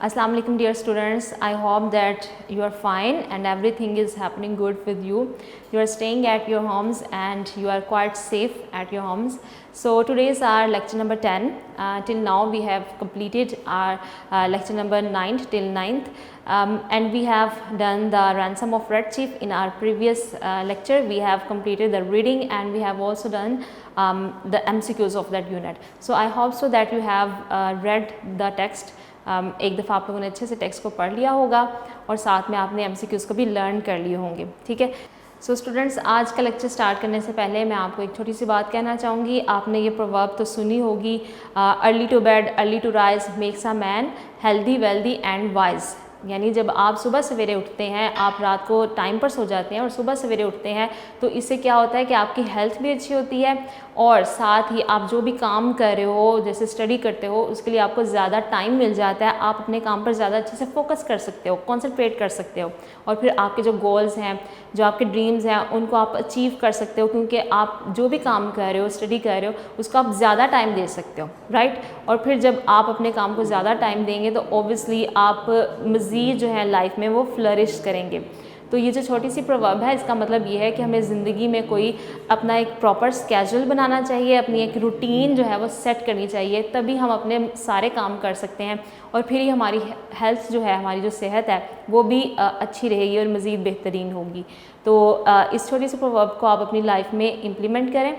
Assalamu alaikum dear students, I hope that you are fine and everything is happening good with you. You are staying at your homes and you are quite safe at your homes. So today is our lecture number 10. Till now we have completed our lecture number 9 till 9th and we have done the ransom of Red Chief in our previous lecture. We have completed the reading and we have also done the MCQs of that unit. So I hope so that you have read the text. एक दफ़ा आप लोगों ने अच्छे से text को पढ़ लिया होगा और साथ में आपने MCQs को भी लर्न कर लिए होंगे, ठीक है। सो स्टूडेंट्स, आज का लेक्चर स्टार्ट करने से पहले मैं आपको एक छोटी सी बात कहना चाहूँगी। आपने ये प्रोवर्ब तो सुनी होगी, early to bed early to rise makes a man healthy wealthy and wise. यानी जब आप सुबह सवेरे उठते हैं, आप रात को टाइम पर सो जाते हैं और सुबह सवेरे उठते हैं तो इससे क्या होता है कि आपकी हेल्थ भी अच्छी होती है और साथ ही आप जो भी काम कर रहे हो, जैसे स्टडी करते हो, उसके लिए आपको ज़्यादा टाइम मिल जाता है। आप अपने काम पर ज़्यादा अच्छे से फोकस कर सकते हो, कॉन्सेंट्रेट कर सकते हो और फिर आपके जो गोल्स हैं, जो आपके ड्रीम्स हैं, उनको आप अचीव कर सकते हो क्योंकि आप जो भी काम कर रहे हो, स्टडी कर रहे हो, उसको आप ज़्यादा टाइम दे सकते हो, राइट। और फिर जब आप अपने काम को ज़्यादा टाइम देंगे तो ऑब्वियसली आप मज़ीद जो है लाइफ में वो फ्लरिश करेंगे। तो ये जो छोटी सी प्रोवर्ब है, इसका मतलब ये है कि हमें ज़िंदगी में कोई अपना एक प्रॉपर स्केड्यूल बनाना चाहिए, अपनी एक रूटीन जो है वो सेट करनी चाहिए, तभी हम अपने सारे काम कर सकते हैं और फिर ही हमारी हेल्थ जो है, हमारी जो सेहत है वो भी अच्छी रहेगी और मज़ीद बेहतरीन होगी। तो इस छोटी सी प्रोवर्ब को आप अपनी लाइफ में इम्प्लीमेंट करें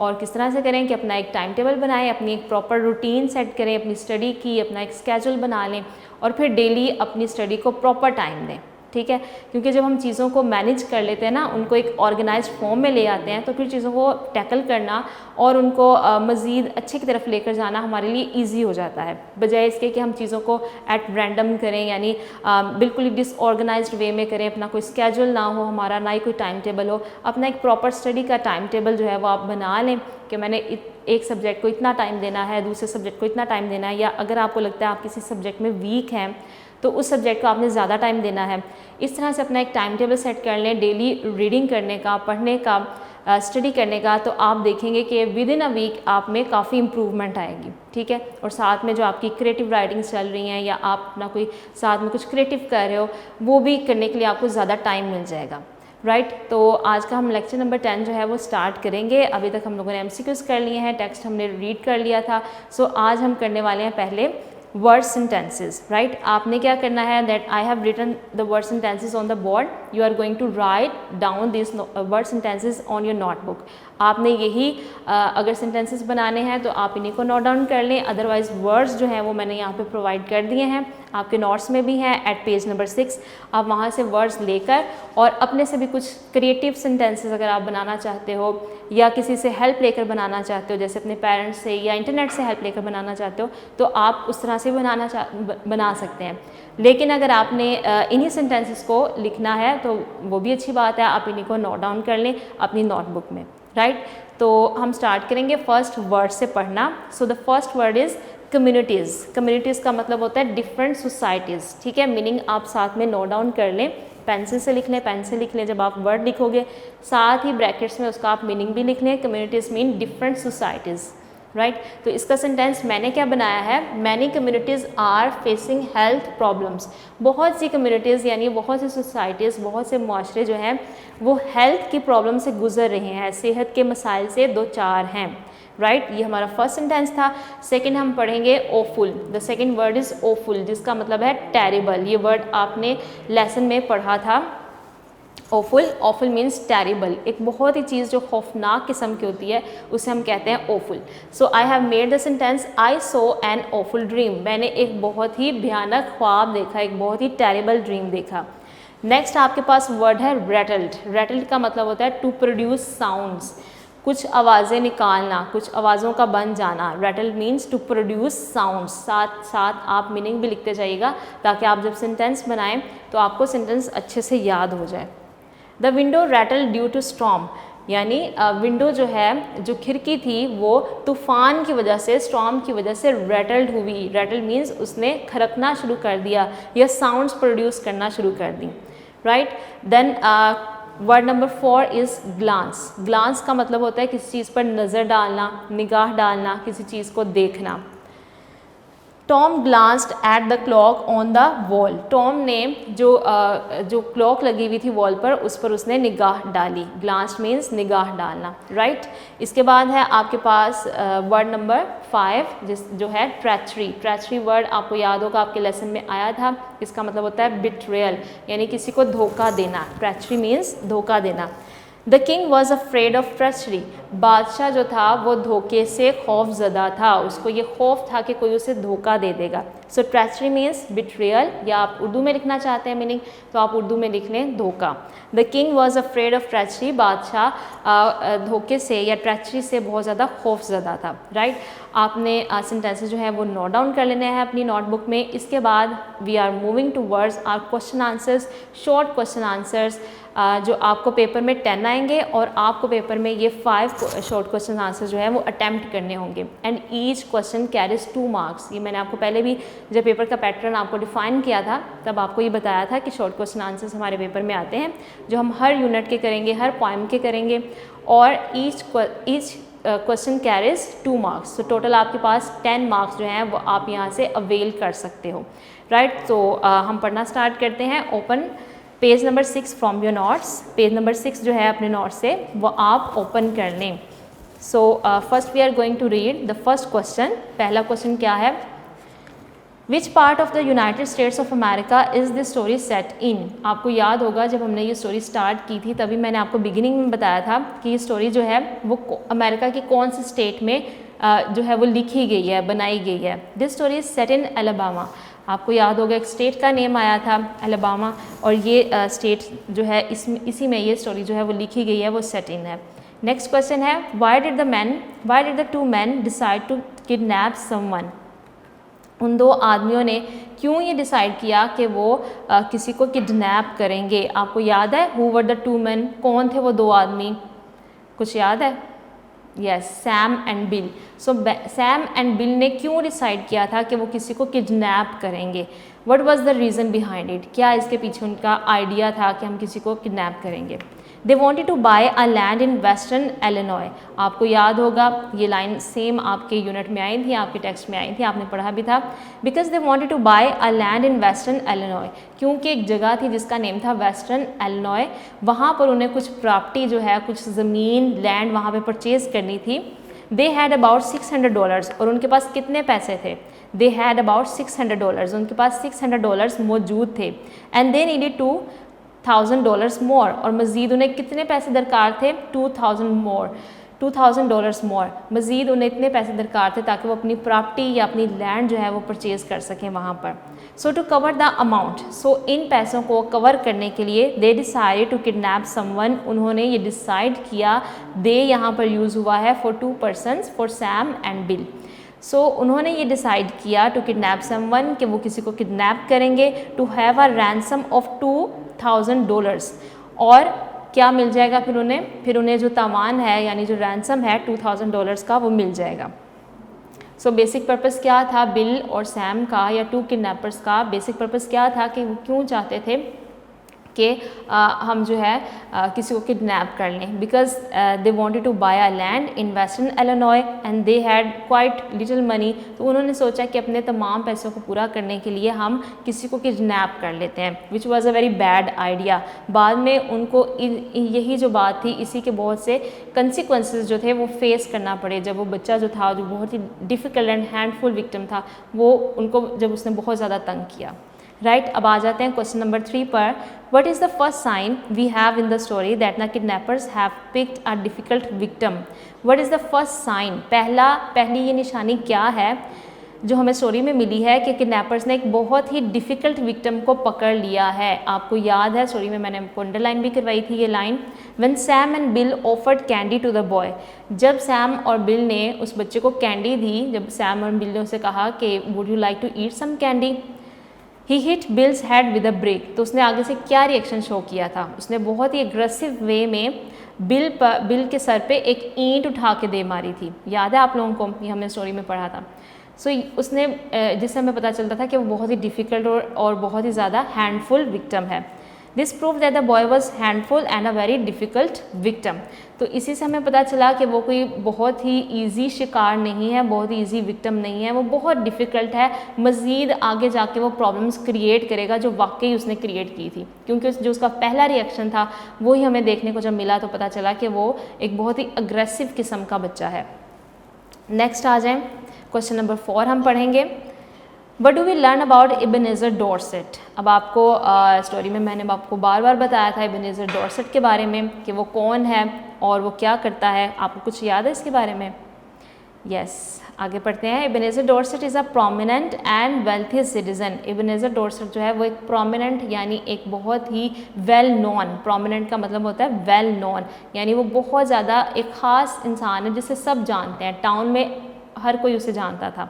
और किस तरह से करें कि अपना एक टाइम टेबल बनाएं, अपनी एक प्रॉपर रूटीन सेट करें, अपनी स्टडी की अपना एक स्केड्यूल बना लें और फिर डेली अपनी स्टडी को प्रॉपर टाइम दें, ठीक है। क्योंकि जब हम चीज़ों को मैनेज कर लेते हैं ना, उनको एक ऑर्गेनाइज्ड फॉर्म में ले आते हैं, तो फिर चीज़ों को टैकल करना और उनको मज़ीद अच्छे की तरफ लेकर जाना हमारे लिए इजी हो जाता है, बजाय इसके कि हम चीज़ों को एट रैंडम करें, यानी बिल्कुल ही डिसऑर्गेनाइज्ड वे में करें, अपना कोई स्केड्यूल ना हो हमारा, ना ही कोई टाइम टेबल हो। अपना एक प्रॉपर स्टडी का टाइम टेबल जो है वो आप बना लें कि मैंने एक सब्जेक्ट को इतना टाइम देना है, दूसरे सब्जेक्ट को इतना टाइम देना है, या अगर आपको लगता है आप किसी सब्जेक्ट में वीक हैं तो उस सब्जेक्ट को आपने ज़्यादा टाइम देना है। इस तरह से अपना एक टाइम टेबल सेट कर लें डेली रीडिंग करने का, पढ़ने का, स्टडी करने का, तो आप देखेंगे कि विद इन अ वीक आप में काफ़ी इम्प्रूवमेंट आएगी, ठीक है। और साथ में जो आपकी क्रिएटिव राइटिंग्स चल रही हैं या आप अपना कोई साथ में कुछ क्रिएटिव कर रहे हो, वो भी करने के लिए आपको ज़्यादा टाइम मिल जाएगा, राइट। तो आज का हम लेक्चर नंबर 10 जो है वो स्टार्ट करेंगे। अभी तक हम लोगों ने MCQs कर लिए हैं, टेक्स्ट हमने रीड कर लिया था। सो आज हम करने वाले हैं पहले वर्ड सेंटेंसेस, राइट। आपने क्या करना है, that I have written the word sentences on the board, you are going to write down this word sentences on your notebook. आपने यही अगर सेंटेंसेस बनाने हैं तो आप इन्हीं को नोट डाउन कर लें, अदरवाइज वर्ड्स जो हैं वो मैंने यहाँ पे प्रोवाइड कर दिए हैं, आपके नोट्स में भी हैं एट पेज नंबर 6। आप वहाँ से वर्ड्स लेकर और अपने से भी कुछ क्रिएटिव सेंटेंसेस अगर आप बनाना चाहते हो या किसी से हेल्प लेकर बनाना चाहते हो, जैसे अपने पेरेंट्स से या इंटरनेट से हेल्प लेकर बनाना चाहते हो, तो आप उस तरह से बना सकते हैं। लेकिन अगर आपने इन्हीं सेंटेंसेस को लिखना है तो वो भी अच्छी बात है, आप इन्हीं को नोट डाउन कर लें अपनी नोटबुक में, राइट। तो हम स्टार्ट करेंगे फर्स्ट वर्ड से पढ़ना। So the first word is communities. Communities का मतलब होता है डिफरेंट सोसाइटीज़, ठीक है। मीनिंग आप साथ में नोट डाउन कर लें, पेंसिल से लिख लें, पेन से लिख लें। जब आप वर्ड लिखोगे साथ ही ब्रैकेट्स में उसका आप मीनिंग भी लिख लें। Communities mean different societies, right. तो इसका सेंटेंस मैंने क्या बनाया है, many communities are facing health problems. बहुत सी कम्युनिटीज़ यानी बहुत सी सोसाइटीज़, बहुत से मुआशरे जो हैं वो हेल्थ की प्रॉब्लम से गुजर रहे हैं, सेहत के मसाइल से दो चार हैं, राइट। ये हमारा फर्स्ट सेंटेंस था। सेकंड हम पढ़ेंगे awful. The second word is awful, जिसका मतलब है टेरिबल। ये वर्ड आपने लेसन में पढ़ा था, ओफुल। ओफुल मीन्स टेरिबल, एक बहुत ही चीज़ जो खौफनाक किस्म की होती है उसे हम कहते हैं awful. So I have made the sentence I saw an awful dream. मैंने एक बहुत ही भयानक ख्वाब देखा, एक बहुत ही टेरिबल ड्रीम देखा। नेक्स्ट आपके पास वर्ड है रेटल्ड। रेटल्ड का मतलब होता है टू प्रोड्यूस साउंड्स, कुछ आवाज़ें निकालना, कुछ आवाज़ों का बन जाना। Rattled means to produce sounds. साथ साथ आप मीनिंग भी लिखते जाइएगा ताकि आप जब सेंटेंस बनाएं तो आपको सेंटेंस अच्छे से याद हो जाए। The window rattle due to storm, यानी विंडो जो है, जो खिड़की थी, वो तूफ़ान की वजह से, स्टॉर्म की वजह से रैटल्ड हुई। रैटल मीन्स उसने खरकना शुरू कर दिया या साउंड्स प्रोड्यूस करना शुरू कर दी, right. Then word number 4 is glance. Glance का मतलब होता है किसी चीज़ पर नज़र डालना, निगाह डालना, किसी चीज़ को देखना। Tom glanced at the clock on the wall. Tom ने जो क्लॉक लगी हुई थी वॉल पर उसने निगाह डाली। ग्लांस्ड मीन्स निगाह डालना, राइट। इसके बाद है आपके पास वर्ड नंबर 5 जो है ट्रैचरी। ट्रैचरी वर्ड आपको याद होगा, आपके लेसन में आया था। इसका मतलब होता है बिट्रेयल, यानी किसी को धोखा देना। ट्रैचरी मीन्स धोखा देना। The king was afraid of treachery. बादशाह जो था वो धोखे से खौफजदा था, उसको ये खौफ था कि कोई उसे धोखा दे देगा। सो ट्रैचरी मीन्स बिट्रेयल, या आप उर्दू में लिखना चाहते हैं मीनिंग तो आप उर्दू में लिख लें धोखा। The king was afraid of treachery, बादशाह धोखे से या ट्रैचरी से बहुत ज़्यादा खौफजदा था, राइट। आपने सेंटेंसेस जो है वो नोट डाउन कर लेने हैं अपनी नोटबुक में। इसके बाद we are moving towards our question answers, short question answers जो आपको पेपर में 10 आएंगे और आपको पेपर में ये 5 शॉर्ट क्वेश्चन आंसर जो है वो अटैम्प्ट करने होंगे। And each question carries 2 marks. ये मैंने आपको पहले भी जब पेपर का पैटर्न आपको डिफाइन किया था तब आपको ये बताया था कि शॉर्ट क्वेश्चन आंसर्स हमारे पेपर में आते हैं जो हम हर यूनिट के करेंगे, हर पोएम के करेंगे, और ईच क्वेश्चन कैरीज 2 मार्क्स। तो टोटल आपके पास 10 मार्क्स जो हैं वो आप यहाँ से अवेल कर सकते हो, राइट। तो हम पढ़ना स्टार्ट करते हैं। Open page number 6 from your notes. Page number 6 जो है अपने नोट्स से वो आप ओपन कर लें। So first we are going to read the first question. पहला क्वेश्चन क्या है? Which part of the United States of America is this story set in? आपको याद होगा जब हमने ये स्टोरी स्टार्ट की थी तभी मैंने आपको बिगिनिंग में बताया था कि ये स्टोरी जो है वो अमेरिका की कौन सी स्टेट में जो है वो लिखी गई है, बनाई गई है। This story is set in Alabama. आपको याद होगा एक स्टेट का नेम आया था अलाबामा, और ये स्टेट जो है इसी में ये स्टोरी जो है वो लिखी गई है, वो सेट इन है। नेक्स्ट क्वेश्चन है why did the 2 men decide to kidnap someone? उन 2 आदमियों ने क्यों ये डिसाइड किया कि वो किसी को किडनैप करेंगे? आपको याद है हु वर द 2 men? कौन थे वो 2 आदमी? कुछ याद है? Yes, Sam and Bill. So Sam and bill ने क्यों डिसाइड किया था कि वो किसी को किडनैप करेंगे? What was the reason behind it? क्या इसके पीछे उनका आइडिया था कि हम किसी को किडनैप करेंगे? They wanted to buy a land in western Illinois. आपको याद होगा ये लाइन सेम आपके यूनिट में आई थी, आपके टेक्स्ट में आई थी, आपने पढ़ा भी था। Because they wanted to buy a land in western Illinois, क्योंकि एक जगह थी जिसका नेम था वेस्टर्न इलिनॉय। वहाँ पर उन्हें कुछ प्रॉपर्टी जो है, कुछ ज़मीन, लैंड वहाँ पर परचेज़ करनी थी। दे हैड अबाउट $600, और उनके पास कितने पैसे थे? दे हैड अबाउट $600, उनके पास $600 मौजूद थे। एंड दे नीडेड $2,000 मोर, और मज़ीद उन्हें कितने पैसे दरकार थे? $2,000 मोर। मज़ीद उन्हें इतने पैसे दरकार थे ताकि वो अपनी प्रॉपर्टी या अपनी लैंड जो है वो परचेज़ कर सकें वहाँ पर। So to cover the amount, so इन पैसों को कवर करने के लिए they decide to kidnap someone, उन्होंने ये डिसाइड किया। दे यहाँ पर यूज़ हुआ है for 2 persons, for Sam and Bill. So उन्होंने ये डिसाइड किया टू किडनैप समवन, कि वो किसी को किडनैप करेंगे। To have a ransom of $2,000, और क्या मिल जाएगा फिर उन्हें जो तावान है यानी जो रैंसम है $2,000 का वो मिल जाएगा। सो बेसिक पर्पस क्या था बिल और सैम का, या 2 किडनैपर्स का बेसिक पर्पस क्या था कि वो क्यों चाहते थे कि हम जो है किसी को किडनैप कर लें? Because they wanted to buy a land in western Illinois and they had quite little money. तो उन्होंने सोचा कि अपने तमाम पैसों को पूरा करने के लिए हम किसी को किडनैप कर लेते हैं, which was a very bad idea. बाद में उनको यही जो बात थी, इसी के बहुत से कंसिक्वेंसेस जो थे वो फेस करना पड़े। जब वो बच्चा जो था, जो बहुत ही डिफ़िकल्ट एंड हैंडफुल विक्टिम था, वो उनको जब उसने बहुत ज़्यादा तंग किया, राइट। अब आ जाते हैं क्वेश्चन नंबर 3 पर। What is the first sign we have in the story that the kidnappers have picked a difficult victim? What is the first sign? पहली ये निशानी क्या है जो हमें स्टोरी में मिली है कि किडनैपर्स ने एक बहुत ही डिफ़िकल्ट विक्टिम को पकड़ लिया है? आपको याद है स्टोरी में मैंने आपको अंडरलाइन भी करवाई थी ये line. When Sam and Bill offered candy to the boy, जब सैम और बिल ने उस बच्चे को कैंडी दी, जब सैम और बिल ने उसे कहा कि would you like to eat some candy? He hit Bill's head with a brick, तो उसने आगे से क्या रिएक्शन शो किया था? उसने बहुत ही एग्रेसिव वे में बिल के सर पे एक ईंट उठा के दे मारी थी। याद है आप लोगों को? ये हमने स्टोरी में पढ़ा था। सो उसने जिससे हमें पता चलता था कि वो बहुत ही डिफ़िकल्ट और बहुत ही ज़्यादा हैंडफुल विक्टिम है। This prove that the boy was handful and a very difficult victim. तो इसी से हमें पता चला कि वो कोई बहुत ही ईजी शिकार नहीं है, बहुत ही ईजी विक्टम नहीं है, वो बहुत डिफ़िकल्ट है, मज़ीद आगे जाके वो प्रॉब्लम्स क्रिएट करेगा जो वाकई उसने क्रिएट की थी, क्योंकि जो उसका पहला रिएक्शन था वो ही हमें देखने को जब मिला तो पता चला कि वो एक बहुत ही अग्रेसिव किस्म का बच्चा है। नेक्स्ट आ जाएं, क्वेश्चन नंबर 4 हम पढ़ेंगे। What do we learn about Ebenezer Dorset. अब आपको स्टोरी में मैंने आपको बार बार बताया था इबनेज़र डॉर्सेट के बारे में कि वो कौन है और वो क्या करता है, आपको कुछ याद है इसके बारे में? यस, आगे पढ़ते हैं। Ebenezer Dorset is a prominent and wealthy citizen. Ebenezer Dorset जो है वो एक प्रोमिनेंट यानी एक बहुत ही वेल नोन, प्रोमिनेंट का मतलब होता है वेल नोन, यानी वो बहुत ज़्यादा एक ख़ास इंसान है जिसे सब जानते हैं, टाउन में हर कोई उसे जानता था।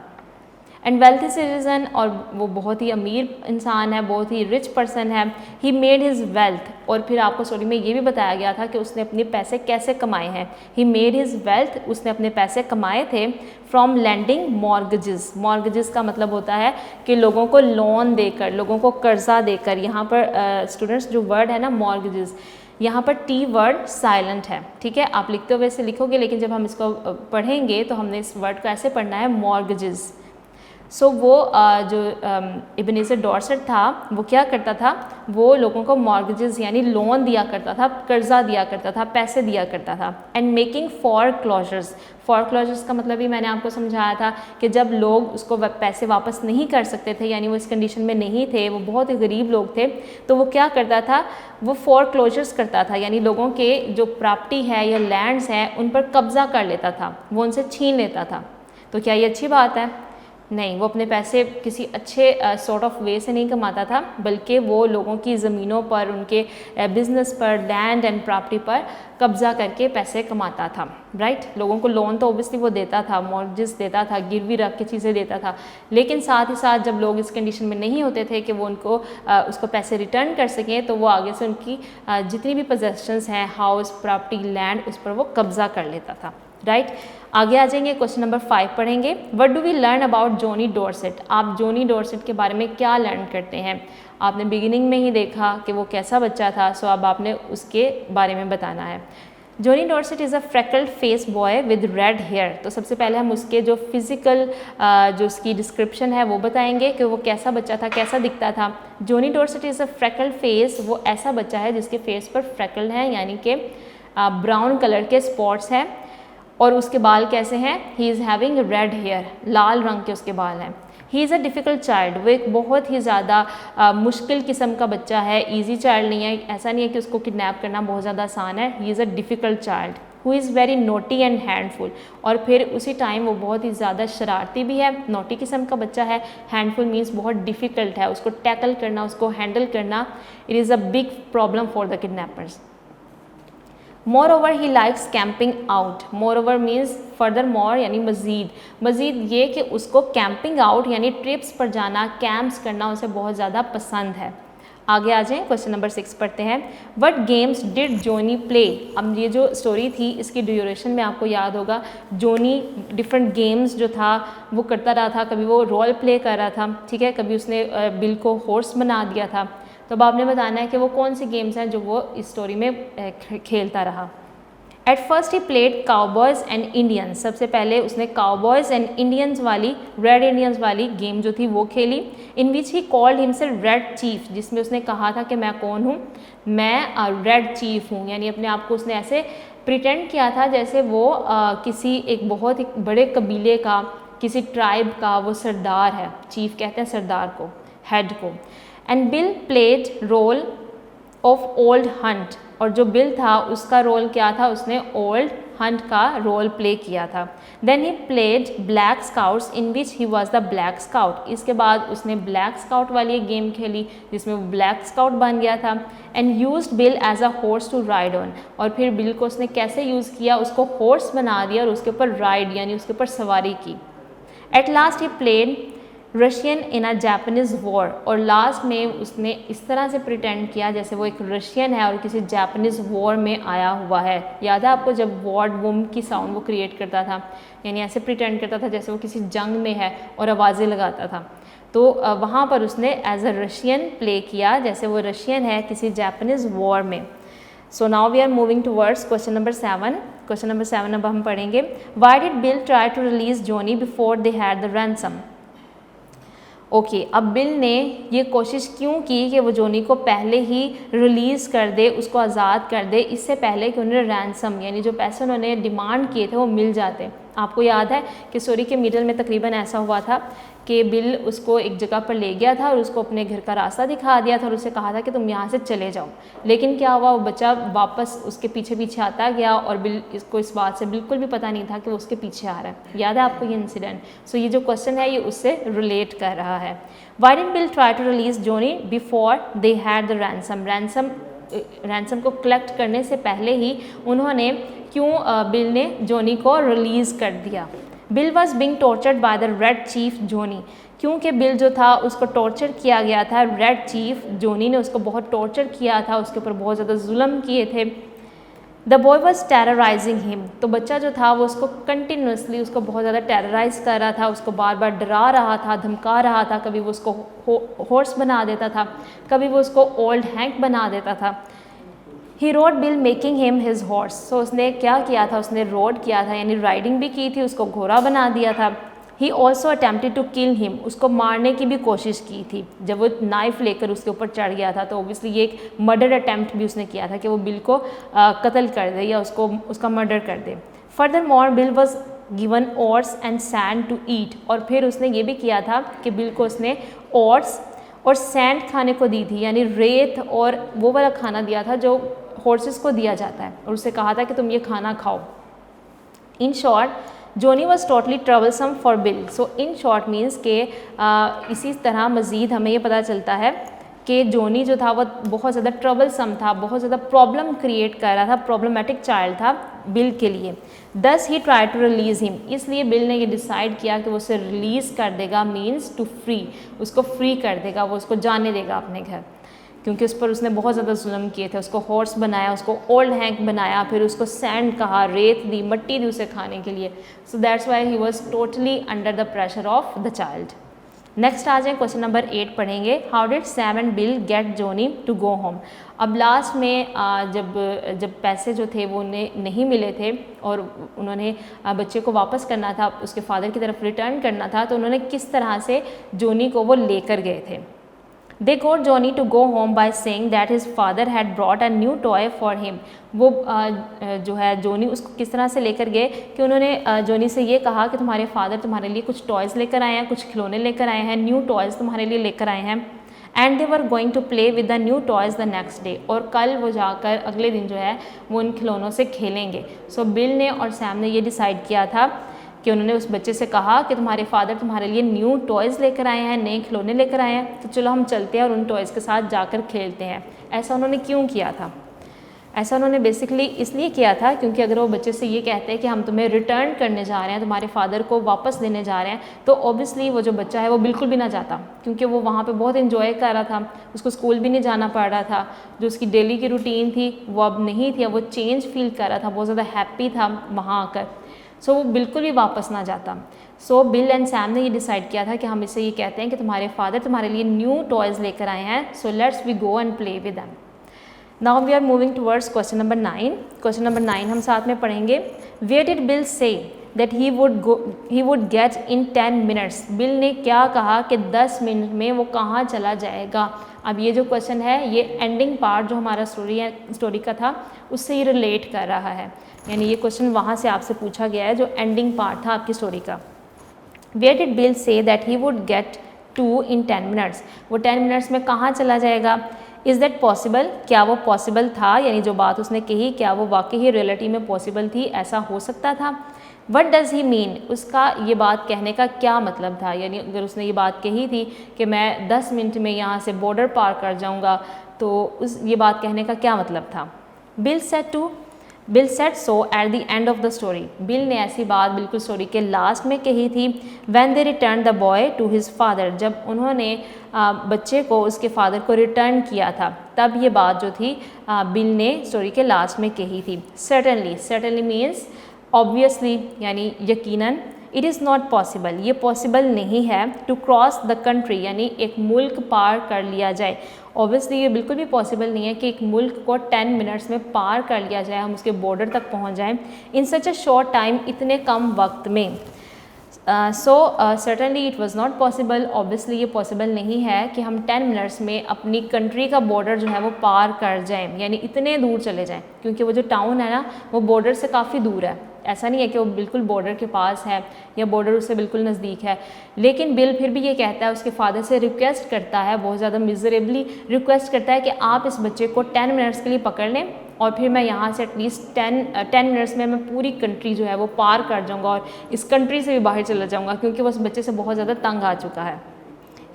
एंड वेल्थी सिटीज़न, और वो बहुत ही अमीर इंसान है, बहुत ही रिच पर्सन है। ही मेड हिज वेल्थ, और फिर आपको स्टोरी में ये भी बताया गया था कि उसने अपने पैसे कैसे कमाए हैं। ही मेड हिज वेल्थ, उसने अपने पैसे कमाए थे फ्रॉम लैंडिंग मॉर्गेजेस। मॉर्गेजेस का मतलब होता है कि लोगों को लोन देकर, लोगों को कर्जा देकर। यहाँ पर स्टूडेंट्स जो वर्ड है ना मॉर्गेजेस, यहाँ पर टी वर्ड साइलेंट है, ठीक है, आप लिखते हुए ऐसे लिखोगे, लेकिन जब हम इसको पढ़ेंगे तो हमने इस वर्ड को ऐसे पढ़ना है मॉर्गेजेस। सो वो जो इबनेज़र डॉर्सेट था वो क्या करता था, वो लोगों को मॉर्गेजेस यानी लोन दिया करता था, कर्जा दिया करता था, पैसे दिया करता था। एंड मेकिंग फॉरक्लोजर्स, फॉरक्लोजर्स का मतलब भी मैंने आपको समझाया था कि जब लोग उसको पैसे वापस नहीं कर सकते थे, यानी वो इस कंडीशन में नहीं थे, वो बहुत ही गरीब लोग थे, तो वो क्या करता था, वो फॉरक्लोजर्स करता था, यानी लोगों के जो प्रॉपर्टी है या लैंड्स हैं उन पर कब्जा कर लेता था, वो उनसे छीन लेता था। तो क्या ये अच्छी बात है? नहीं, वो अपने पैसे किसी अच्छे सॉर्ट ऑफ वे से नहीं कमाता था, बल्कि वो लोगों की ज़मीनों पर, उनके बिजनेस पर, लैंड एंड प्रॉपर्टी पर कब्जा करके पैसे कमाता था, राइट। लोगों को लोन तो ओबियसली वो देता था, मॉर्गेज देता था, गिरवी रख के चीज़ें देता था, लेकिन साथ ही साथ जब लोग इस कंडीशन में नहीं होते थे कि वो उनको उसको पैसे रिटर्न कर सकें, तो वो आगे से उनकी जितनी भी पोजेशंस हैं, हाउस, प्रॉपर्टी, लैंड, उस पर वो कब्जा कर लेता था, राइट। आगे आ जाएंगे, क्वेश्चन नंबर 5 पढ़ेंगे। What do we learn about Johnny Dorset. आप जॉनी डॉर्सेट के बारे में क्या लर्न करते हैं? आपने बिगिनिंग में ही देखा कि वो कैसा बच्चा था, सो अब आपने उसके बारे में बताना है। Johnny Dorset is a freckled face boy with red hair. तो सबसे पहले हम उसके जो फिज़िकल जो उसकी डिस्क्रिप्शन है वो बताएंगे कि वो कैसा बच्चा था, कैसा दिखता था। Johnny Dorset is a freckled face, वो ऐसा बच्चा है जिसके फेस पर फ्रैकल्ड हैं, यानी कि ब्राउन कलर के स्पॉट्स हैं, और उसके बाल कैसे हैं, he is having red hair, लाल रंग के उसके बाल हैं। He is a difficult child, वो एक बहुत ही ज़्यादा मुश्किल किस्म का बच्चा है, ईजी चाइल्ड नहीं है, ऐसा नहीं है कि उसको किडनैप करना बहुत ज़्यादा आसान है। ही is a difficult child who is very naughty and handful, और फिर उसी टाइम वो बहुत ही ज़्यादा शरारती भी है, नोटी किस्म का बच्चा है। हैंडफुल मीन्स बहुत डिफ़िकल्ट है, उसको टैकल करना, उसको हैंडल करना, it is a big problem for the kidnappers. More over he likes camping out. More over means further more यानी मज़ीद, मज़ीद ये कि उसको कैंपिंग आउट यानी ट्रिप्स पर जाना, कैंप्स करना उसे बहुत ज़्यादा पसंद है। आगे आ जाएं, क्वेश्चन नंबर 6 पढ़ते हैं। What games did Johnny play. अब ये जो स्टोरी थी इसकी ड्यूरेशन में आपको याद होगा, जॉनी डिफरेंट गेम्स जो था वो करता रहा था। कभी वो रोल प्ले कर रहा था, ठीक है, कभी उसने बिल को हॉर्स बना दिया था। तो अब आपने बताना है कि वो कौन सी गेम्स हैं जो वो इस स्टोरी में खेलता रहा। At first he played cowboys and Indians. सबसे पहले उसने काउबॉयज़ एंड इंडियंस वाली, रेड इंडियंस वाली गेम जो थी वो खेली। In which he called himself red chief, जिसमें उसने कहा था कि मैं कौन हूँ, मैं रेड चीफ हूँ, यानी अपने आप को उसने ऐसे प्रिटेंड किया था जैसे वो किसी एक बहुत ही बड़े कबीले का, किसी ट्राइब का वो सरदार है। चीफ कहते हैं सरदार को, हेड को। And Bill played role of old hunt, और जो बिल था उसका रोल क्या था, उसने ओल्ड हंट का रोल प्ले किया था। Then he played black scouts in which he was the black scout. इसके बाद उसने ब्लैक स्काउट वाली एक गेम खेली जिसमें वो ब्लैक स्काउट बन गया था। And used Bill as a horse to ride on, और फिर बिल को उसने कैसे यूज़ किया, उसको हॉर्स बना दिया और उसके ऊपर राइड यानी उसके ऊपर सवारी की। At last he played Russian in a Japanese war, और लास्ट में उसने इस तरह से प्रिटेंड किया जैसे वो एक रशियन है और किसी जापानीज़ वॉर में आया हुआ है। याद है आपको, जब वॉर बूम की साउंड वो क्रिएट करता था, यानी ऐसे प्रिटेंड करता था जैसे वो किसी जंग में है और आवाज़ें लगाता था। तो वहाँ पर उसने एज अ रशियन प्ले किया जैसे वो रशियन है किसी जापानीज़ वॉर में। So now we are moving towards question number 7। Question number 7 अब हम पढ़ेंगे, why did Bill try to release Johnny before they had the ransom. Okay, अब बिल ने ये कोशिश क्यों की कि वो जॉनी को पहले ही रिलीज़ कर दे, उसको आज़ाद कर दे, इससे पहले कि उन्हें रैंसम यानी जो पैसे उन्होंने डिमांड किए थे वो मिल जाते। आपको याद है कि स्टोरी के मिडल में तकरीबन ऐसा हुआ था कि बिल उसको एक जगह पर ले गया था और उसको अपने घर का रास्ता दिखा दिया था और उसे कहा था कि तुम यहाँ से चले जाओ। लेकिन क्या हुआ, वो बच्चा वापस उसके पीछे पीछे आता गया और बिल इसको इस बात से बिल्कुल भी पता नहीं था कि वो उसके पीछे आ रहा है। याद है आपको ये इंसिडेंट? सो ये जो क्वेश्चन है ये उससे रिलेट कर रहा है। Why did Bill try to release Johnny before they had the ransom. Ransom को कलेक्ट करने से पहले ही उन्होंने क्यों बिल ने जॉनी को रिलीज़ कर दिया। Bill was being tortured by the red chief Johnny, क्योंकि बिल जो था उसको टॉर्चर किया गया था। रेड चीफ जॉनी ने उसको बहुत टॉर्चर किया था, उसके ऊपर बहुत ज़्यादा जुल्म किए थे। The boy was terrorising him, तो बच्चा जो था वो उसको कंटिन्यूसली उसको बहुत ज़्यादा टेरराइज कर रहा था, उसको बार बार डरा रहा था, धमका रहा था। कभी वो उसको हॉर्स बना देता था, कभी वो उसको ओल्ड हैंक बना देता था। He rode Bill making him his horse, so उसने क्या किया था, उसने रोड किया था यानी राइडिंग भी की थी, उसको घोड़ा बना दिया था। He also attempted to kill him, उसको मारने की भी कोशिश की थी। जब वो नाइफ लेकर उसके ऊपर चढ़ गया था तो ओबियसली ये एक मर्डर अटैम्प्ट भी उसने किया था कि वो बिल को कत्ल कर दे या उसका मर्डर कर दे। Further more Bill was given oats and sand to eat, और फिर उसने ये भी किया था कि बिल को उसने ओट्स और सैंड खाने को दी थी, यानी रेत और वो वाला खाना दिया था जो हॉर्सेस को दिया जाता है, और उससे कहा था कि तुम ये खाना खाओ। In short Johnny was totally troublesome for bill. So in short means के इसी तरह मज़ीद हमें ये पता चलता है कि जॉनी जो था वो बहुत ज़्यादा ट्रबलसम था, बहुत ज़्यादा प्रॉब्लम क्रिएट कर रहा था, प्रॉब्लमेटिक चाइल्ड था बिल के लिए। दस ही ट्राई टू रिलीज़ हिम, इसलिए बिल ने ये डिसाइड किया कि वो उसे रिलीज़ कर देगा, मीन्स टू फ्री, उसको फ्री कर देगा, वो उसको जाने देगा अपने घर, क्योंकि उस पर उसने बहुत ज़्यादा जुल्म किए थे। उसको हॉर्स बनाया, उसको ओल्ड हैंक बनाया, फिर उसको सैंड कहा, रेत दी, मट्टी दी उसे खाने के लिए। So that's why he was totally under the pressure of the child. Next आ जाए, क्वेश्चन नंबर 8 पढ़ेंगे। How did Sam and Bill get Johnny to go home. अब लास्ट में जब पैसे जो थे वो उन्हें नहीं मिले थे और उन्होंने बच्चे को वापस करना था, उसके फादर की तरफ रिटर्न करना था, तो उन्होंने किस तरह से जॉनी को वो लेकर गए थे। They got Johnny to go home by saying that his father had brought a new toy for him. वो जो है जॉनी उसको किस तरह से लेकर गए कि उन्होंने जॉनी से ये कहा कि तुम्हारे फादर तुम्हारे लिए कुछ टॉयज़ लेकर आए हैं, कुछ खिलौने लेकर आए हैं, न्यू टॉयज़ तुम्हारे लिए लेकर आए हैं। And they were going to play with the new toys the next day, और कल वो जाकर अगले दिन जो है वो उन खिलौनों से खेलेंगे। सो बिल ने और सैम ने ये डिसाइड किया था कि उन्होंने उस बच्चे से कहा कि तुम्हारे फादर तुम्हारे लिए न्यू टॉयज़ लेकर आए हैं, नए खिलौने लेकर आए हैं, तो चलो हम चलते हैं और उन टॉयज़ के साथ जाकर खेलते हैं। ऐसा उन्होंने क्यों किया था? ऐसा उन्होंने बेसिकली इसलिए किया था क्योंकि अगर वो बच्चे से ये कहते हैं कि हम तुम्हें रिटर्न करने जा रहे हैं, तुम्हारे फादर को वापस देने जा रहे हैं, तो ऑब्वियसली वो जो बच्चा है वो बिल्कुल भी ना जाता, क्योंकि वो वहाँ पे बहुत इन्जॉय कर रहा था, उसको स्कूल भी नहीं जाना पड़ रहा था, जो उसकी डेली की रूटीन थी वो अब नहीं थी, अब वो चेंज फील कर रहा था, बहुत ज़्यादा हैप्पी था वहाँ आकर। सो वो बिल्कुल भी वापस ना जाता। सो बिल एंड सैम ने ये डिसाइड किया था कि हम इसे ये कहते हैं कि तुम्हारे फादर तुम्हारे लिए न्यू टॉयज़ लेकर आए हैं, so let's we go and play with them. Now we are moving towards question number 9। Question number 9 हम साथ में पढ़ेंगे। Where did Bill say that he would get in 10 minutes. Bill ने क्या कहा कि 10 मिनट में वो कहाँ चला जाएगा। अब ये जो क्वेश्चन है ये एंडिंग पार्ट जो हमारा स्टोरी का था उससे ये रिलेट कर रहा है, यानी ये क्वेश्चन वहाँ से आपसे पूछा गया है जो एंडिंग पार्ट था आपकी स्टोरी का। Where did Bill say that he would get to in 10 minutes. वो 10 मिनट्स में कहाँ चला जाएगा। इज़ दैट पॉसिबल, क्या वो पॉसिबल था, यानी जो बात उसने कही क्या वो वाकई ही रियलिटी में पॉसिबल थी, ऐसा हो सकता था। वट डज़ ही मीन, उसका ये बात कहने का क्या मतलब था, यानी अगर उसने ये बात कही थी कि मैं 10 मिनट में यहाँ से बॉर्डर पार कर जाऊँगा, तो ये बात कहने का क्या मतलब था। Bill said to Bill said so at the end of the story. Bill ने ऐसी बात बिल्कुल स्टोरी के लास्ट में कही थी। When they return the boy to his father, जब उन्होंने बच्चे को उसके फादर को रिटर्न किया था, तब ये बात जो थी बिल ने स्टोरी के लास्ट में कही थी। सर्टनली, सर्टनली मीन्स ऑब्वियसली, यानी यकीनन। इट इज़ नॉट पॉसिबल, ये पॉसिबल नहीं है टू क्रॉस द कंट्री, यानी एक मुल्क पार कर लिया जाए। ऑब्वियसली ये बिल्कुल भी पॉसिबल नहीं है कि एक मुल्क को 10 मिनट्स में पार कर लिया जाए, हम उसके बॉर्डर तक पहुंच जाएं इन सच अ शॉर्ट टाइम, इतने कम वक्त में। So certainly it was not possible, obviously ये पॉसिबल नहीं है कि हम 10 मिनट्स में अपनी कंट्री का बॉर्डर जो है वो पार कर जाएं, यानी इतने दूर चले जाएं, क्योंकि वो जो टाउन है ना वो बॉर्डर से काफ़ी दूर है। ऐसा नहीं है कि वो बिल्कुल बॉर्डर के पास है या बॉर्डर उससे बिल्कुल नज़दीक है। लेकिन बिल फिर भी ये कहता है, उसके फादर से रिक्वेस्ट करता है, बहुत ज़्यादा मिजरेबली रिक्वेस्ट करता है कि आप इस बच्चे को 10 मिनट्स के लिए पकड़ लें और फिर मैं यहाँ से एटलीस्ट 10 मिनट्स में मैं पूरी कंट्री जो है वो पार कर जाऊँगा और इस कंट्री से भी बाहर चला जाऊँगा, क्योंकि वो उस बच्चे से बहुत ज़्यादा तंग आ चुका है।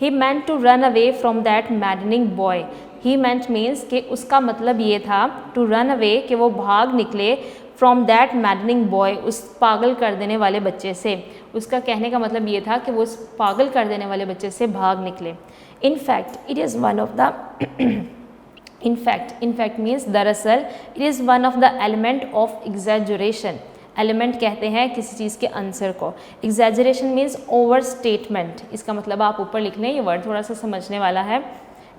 He meant to run away from that maddening boy. He meant means कि उसका मतलब ये था टू रन अवे, कि वो भाग निकले फ्रॉम दैट मैडनिंग बॉय, उस पागल कर देने वाले बच्चे से। उसका कहने का मतलब ये था कि वो उस पागल कर देने वाले बच्चे से भाग निकले। In fact it is one of the in fact means दरअसल, it is one of the element of exaggeration. Element कहते हैं किसी चीज़ के आंसर को। Exaggeration means over statement. इसका मतलब आप ऊपर लिख लें, ये वर्ड थोड़ा सा समझने वाला है।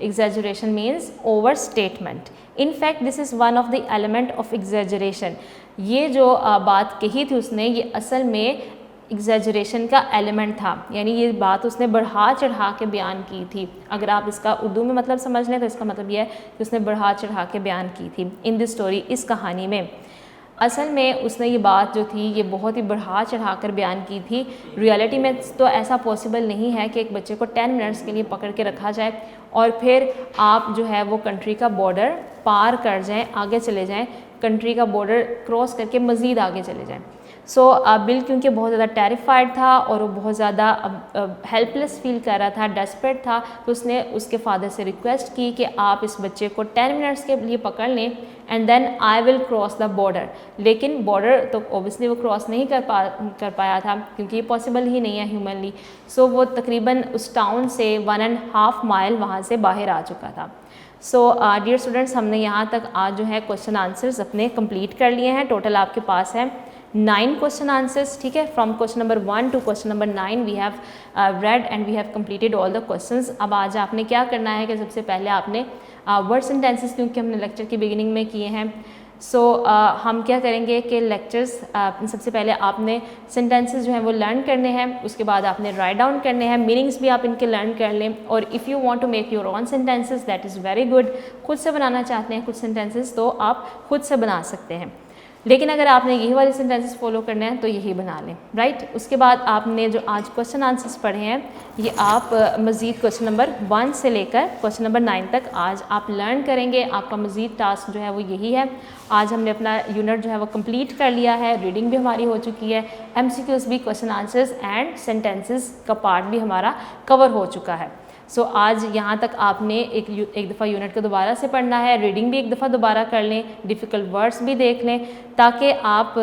Exaggeration means over statement. In fact this is one of the element of exaggeration. ये जो बात कही थी उसने, ये असल में एग्जैजरेशन का एलिमेंट था, यानी ये बात उसने बढ़ा चढ़ा के बयान की थी। अगर आप इसका उर्दू में मतलब समझ लें तो इसका मतलब यह है कि उसने बढ़ा चढ़ा के बयान की थी इन दिस स्टोरी, इस कहानी में। असल में उसने ये बात जो थी ये बहुत ही बढ़ा चढ़ा कर बयान की थी। रियलिटी में तो ऐसा पॉसिबल नहीं है कि एक बच्चे को 10 मिनट्स के लिए पकड़ के रखा जाए और फिर आप जो है वो कंट्री का बॉर्डर पार कर जाएं, आगे चले जाएं, कंट्री का बॉर्डर क्रॉस करके मज़ीद आगे चले जाएं। सो बिल क्योंकि बहुत ज़्यादा टेरिफाइड था और वो बहुत ज़्यादा हेल्पलेस फील कर रहा था, डेस्परेट था, तो उसने उसके फादर से रिक्वेस्ट की कि आप इस बच्चे को 10 मिनट्स के लिए पकड़ लें and then I will cross the border. लेकिन बॉर्डर तो ऑब्वियसली वो क्रॉस नहीं कर पाया था, क्योंकि ये पॉसिबल ही नहीं है ह्यूमनली। सो वो तकरीबन उस टाउन से 1.5 माइल वहाँ से बाहर आ चुका था। सो डियर स्टूडेंट्स, हमने यहाँ तक आज जो है क्वेश्चन आंसर्स अपने कंप्लीट कर लिए हैं। टोटल आपके पास है 9 क्वेश्चन आंसर्स, ठीक है। From question number 1 to question number 9 we have read and we have completed all the questions. अब आज आपने क्या करना है कि सबसे पहले आपने वर्ड सेंटेंसेस, क्योंकि हमने लेक्चर की बिगिनिंग में किए हैं, सो हम क्या करेंगे कि लेक्चर्स सबसे पहले आपने सेंटेंसेस जो हैं वो लर्न करने हैं, उसके बाद आपने राइट डाउन करने हैं, मीनिंग्स भी आप इनके लर्न कर लें। और if you want to make your own sentences that is very good. खुद से बनाना चाहते हैं कुछ सेंटेंसेस तो आप खुद से बना सकते हैं, लेकिन अगर आपने यही वाले सेंटेंसेस फॉलो करने हैं तो यही बना लें, राइट। उसके बाद आपने जो आज क्वेश्चन आंसर्स पढ़े हैं ये आप मज़ीद क्वेश्चन नंबर 1 से लेकर क्वेश्चन नंबर 9 तक आज आप लर्न करेंगे। आपका मज़ीद टास्क जो है वो यही है। आज हमने अपना यूनिट जो है वो कंप्लीट कर लिया है, रीडिंग भी हमारी हो चुकी है, MCQs भी, क्वेश्चन आंसर्स एंड सेंटेंसेस का पार्ट भी हमारा कवर हो चुका है। सो आज यहाँ तक आपने एक दफ़ा यूनिट को दोबारा से पढ़ना है, रीडिंग भी एक दफ़ा दोबारा कर लें, डिफ़िकल्ट वर्ड्स भी देख लें, ताकि आप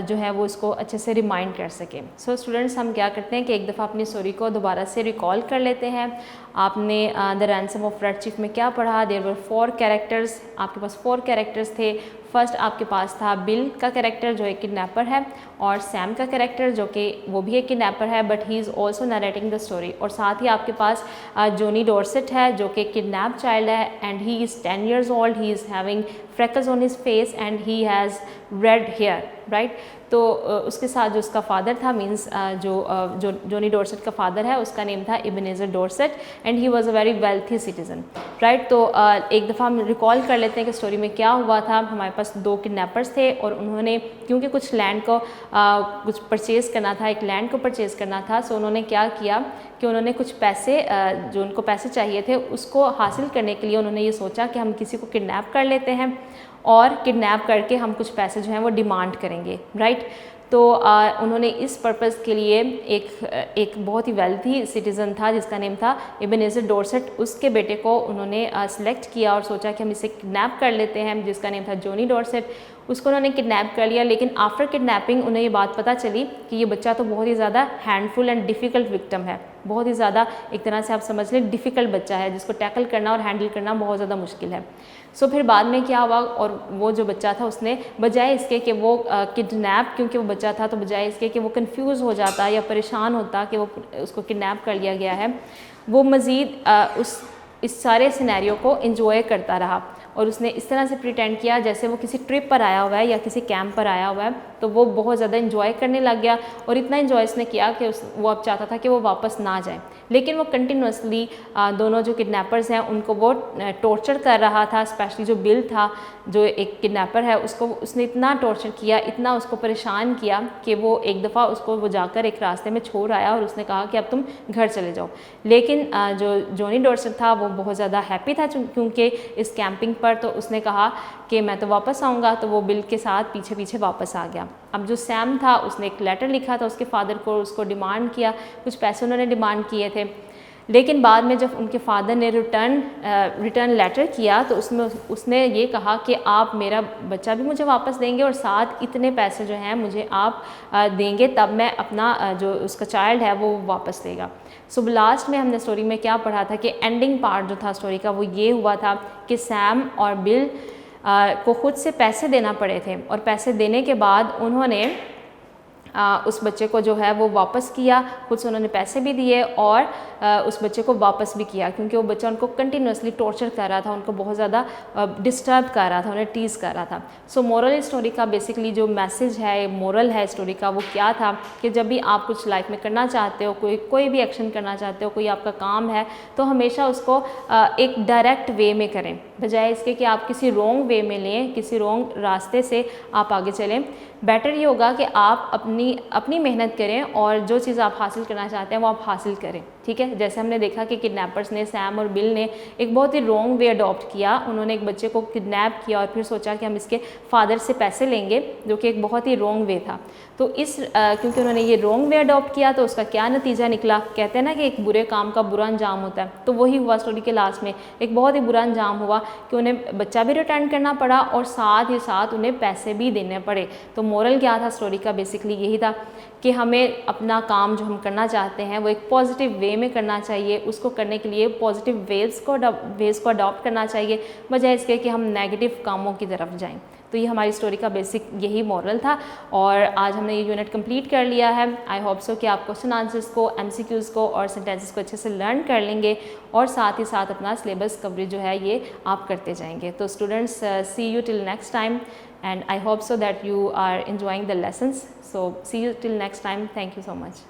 जो है वो इसको अच्छे से रिमाइंड कर सकें। सो स्टूडेंट्स, हम क्या करते हैं कि एक दफ़ा अपनी स्टोरी को दोबारा से रिकॉल कर लेते हैं। आपने the ransom of red chief में क्या पढ़ा? देयर वर 4 कैरेक्टर्स, आपके पास 4 कैरेक्टर्स थे। फर्स्ट आपके पास था बिल का कैरेक्टर जो एक किडनैपर है, और सैम का कैरेक्टर जो कि वो भी एक किडनैपर है but he is also narrating the story. और साथ ही आपके पास जोनी डॉर्सेट है जो कि किडनैप चाइल्ड है and he is 10 years old, he is having freckles on his face and he has red hair, right। तो उसके साथ जो उसका फादर था, मीन्स जो जोनी डॉर्सेट का फादर है उसका नेम था Ebenezer Dorset and he was a very wealthy citizen, right. तो एक दफ़ा हम रिकॉल कर लेते हैं कि स्टोरी में क्या हुआ था। हमारे पास 2 किडनैपर्स थे और उन्होंने क्योंकि कुछ लैंड को कुछ परचेज़ करना था, एक लैंड को परचेज़ करना था, सो उन्होंने क्या किया कि उन्होंने कुछ पैसे जो उनको पैसे चाहिए थे उसको हासिल करने के लिए उन्होंने ये सोचा कि हम किसी को किडनैप कर लेते हैं और किडनैप करके हम कुछ पैसे जो हैं वो डिमांड करेंगे, राइट। तो उन्होंने इस पर्पज़ के लिए एक बहुत ही वेल्थी सिटीज़न था जिसका नेम था इबनेज़र डॉर्सेट, उसके बेटे को उन्होंने सिलेक्ट किया और सोचा कि हम इसे किडनैप कर लेते हैं, जिसका नेम था जोनी डॉर्सेट। उसको उन्होंने किडनैप कर लिया। लेकिन आफ्टर किडनैपिंग उन्हें ये बात पता चली कि ये बच्चा तो बहुत ही ज़्यादा हैंडफुल एंड डिफ़िकल्ट विक्टिम है, बहुत ही ज़्यादा एक तरह से आप समझ लें डिफ़िकल्ट बच्चा है जिसको टैकल करना और हैंडल करना बहुत ज़्यादा मुश्किल है। सो फिर बाद में क्या हुआ, और वो जो बच्चा था उसने बजाय इसके कि वो किडनैप, क्योंकि वो बच्चा था तो बजाय इसके कि वो कंफ्यूज हो जाता या परेशान होता कि वो उसको किडनैप कर लिया गया है, वो मज़ीद इस सारे सिनेरियो को एंजॉय करता रहा और उसने इस तरह से प्रिटेंड किया जैसे वो किसी ट्रिप पर आया हुआ है या किसी कैंप पर आया हुआ है। तो वो बहुत ज़्यादा इन्जॉय करने लग गया और इतना इन्जॉय उसने किया कि वो अब चाहता था कि वो वापस ना जाए। लेकिन वो कंटिन्यूसली दोनों जो किडनैपर्स हैं उनको वो टॉर्चर कर रहा था। स्पेशली जो बिल था, जो एक किडनैपर है, उसने इतना टॉर्चर किया, इतना उसको परेशान किया कि वो एक दफ़ा उसको वो जाकर एक रास्ते में छोड़ आया और उसने कहा कि अब तुम घर चले जाओ। लेकिन जो जॉनी डॉर्सेट था वो बहुत ज़्यादा हैप्पी था क्योंकि इस कैंपिंग पर, तो उसने कहा कि मैं तो वापस आऊँगा। तो वो बिल के साथ पीछे पीछे वापस आ गया। अब जो सैम था उसने एक लेटर लिखा था उसके फादर को, उसको डिमांड किया, कुछ पैसे उन्होंने डिमांड किए थे। लेकिन बाद में जब उनके फादर ने रिटर्न लेटर किया तो उसमें उसने ये कहा कि आप मेरा बच्चा भी मुझे वापस देंगे और साथ इतने पैसे जो हैं मुझे आप देंगे, तब मैं अपना जो उसका चाइल्ड है वो वापस देगा। सो लास्ट में हमने स्टोरी में क्या पढ़ा था कि एंडिंग पार्ट जो था स्टोरी का वो ये हुआ था कि सैम और बिल को खुद से पैसे देना पड़े थे और पैसे देने के बाद उन्होंने उस बच्चे को जो है वो वापस किया, खुद से उन्होंने पैसे भी दिए और उस बच्चे को वापस भी किया क्योंकि वो बच्चा उनको कंटिन्यूसली टॉर्चर कर रहा था, उनको बहुत ज़्यादा डिस्टर्ब कर रहा था, उन्हें टीज़ कर रहा था। सो मोरल स्टोरी का बेसिकली जो मैसेज है, मोरल है स्टोरी का, वो क्या था कि जब भी आप कुछ लाइफ में करना चाहते हो, कोई भी एक्शन करना चाहते हो, कोई आपका काम है, तो हमेशा उसको एक डायरेक्ट वे में करें, बजाय इसके कि आप किसी रॉन्ग वे में लें, किसी रॉन्ग रास्ते से आप आगे चलें। बेटर ये होगा कि आप अपनी मेहनत करें और जो चीज़ आप हासिल करना चाहते हैं वो आप हासिल करें, ठीक है। जैसे हमने देखा कि किडनैपर्स ने, सैम और बिल ने एक बहुत ही रॉन्ग वे अडॉप्ट किया। उन्होंने एक बच्चे को किडनैप किया और फिर सोचा कि हम इसके फादर से पैसे लेंगे, जो कि एक बहुत ही रॉन्ग वे था। तो क्योंकि उन्होंने ये रॉन्ग वे अडॉप्ट किया तो उसका क्या नतीजा निकला, कहते हैं ना कि एक बुरे काम का बुरा अंजाम होता है, तो वही हुआ स्टोरी के लास्ट में। एक बहुत ही बुरा अंजाम हुआ कि उन्हें बच्चा भी रिटर्न करना पड़ा और साथ ही साथ उन्हें पैसे भी देने पड़े। तो मोरल क्या था स्टोरी का, बेसिकली यही था कि हमें अपना काम जो हम करना चाहते हैं वो एक पॉजिटिव वे में करना चाहिए। उसको करने के लिए पॉजिटिव वेज को अडॉप्ट करना चाहिए, बजाय इसके कि हम नेगेटिव कामों की तरफ जाएं। तो ये हमारी स्टोरी का बेसिक यही मॉरल था और आज हमने ये यूनिट कंप्लीट कर लिया है। आई होप सो कि आप क्वेश्चन आंसर्स को, एमसीक्यूज़ को और सेंटेंसेस को अच्छे से लर्न कर लेंगे और साथ ही साथ अपना सिलेबस कवरेज जो है ये आप करते जाएंगे। तो students, see you till next time and I hope so that you are enjoying the lessons. So see you till next time. Thank you so much.